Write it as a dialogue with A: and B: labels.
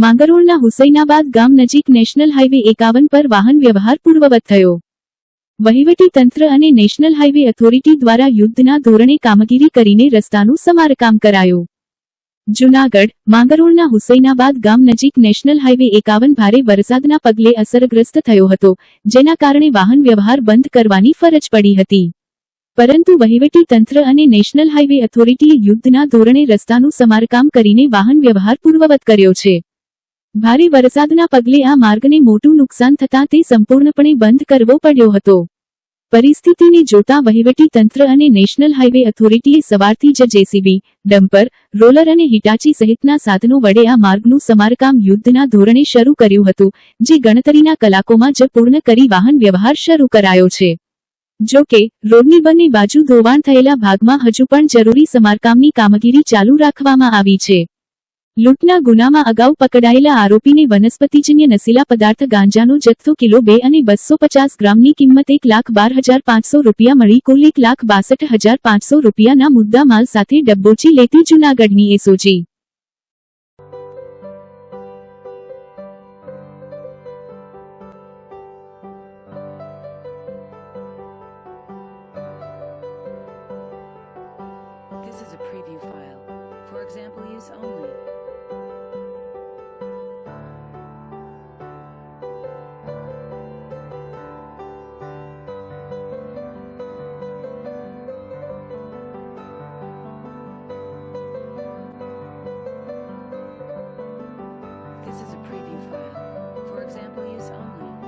A: માંગરોળના હુસૈનાબાદ ગામ નજીક national highway 51 પર વાહન વ્યવહાર પૂર્વવત થયો. વહીવટી તંત્ર અને નેશનલ હાઈવે ઓથોરિટી દ્વારા યુદ્ધના ધોરણે કામગીરી કરીને રસ્તાનું સમારકામ કરાયું. જૂનાગઢ માંગરોળના હુસૈનાબાદ ગામ નજીક નેશનલ હાઈવે 51 ભારે વરસાદના પગલે અસરગ્રસ્ત થયો હતો, જેના કારણે વાહન વ્યવહાર બંધ કરવાની ફરજ પડી હતી. પરંતુ વહીવટી તંત્ર અને નેશનલ હાઈવે ઓથોરિટીએ યુદ્ધના ધોરણે રસ્તાનું સમારકામ કરીને વાહન વ્યવહાર પૂર્વવત કર્યો છે. ભારે વરસાદના પગલે આ માર્ગને મોટું નુકસાન થતાં તે સંપૂર્ણપણે બંધ કરવો પડ્યો હતો. પરિસ્થિતિને જોતા વહીવટી તંત્ર અને નેશનલ હાઈવે ઓથોરિટીએ સવારથી જ જેસીબી, ડમ્પર, રોલર અને હિટાચી સહિતના સાધનો વડે આ માર્ગનું સમારકામ યુદ્ધના ધોરણે શરૂ કર્યું હતું, જે ગણતરીના કલાકોમાં જ પૂર્ણ કરી વાહન વ્યવહાર શરૂ કરાયો છે. જો કે, રોડની બંને બાજુ ધોવાણ થયેલા ભાગમાં હજુ પણ જરૂરી સમારકામની કામગીરી ચાલુ રાખવામાં આવી છે. લૂંટના ગુનામાં અગાઉ પકડાયેલા આરોપીને વનસ્પતિજન્ય નશીલા પદાર્થ ગાંજાનો જથ્થો કિલો 2 અને 250 ગ્રામની કિંમત ₹1,12,500 મળી કુલ ₹1,62,500 મુદ્દા માલ સાથે ડબ્બોચી લેતી જૂનાગઢની SOG.
B: This is a preview file. For example use only. This is a preview file. For example use only.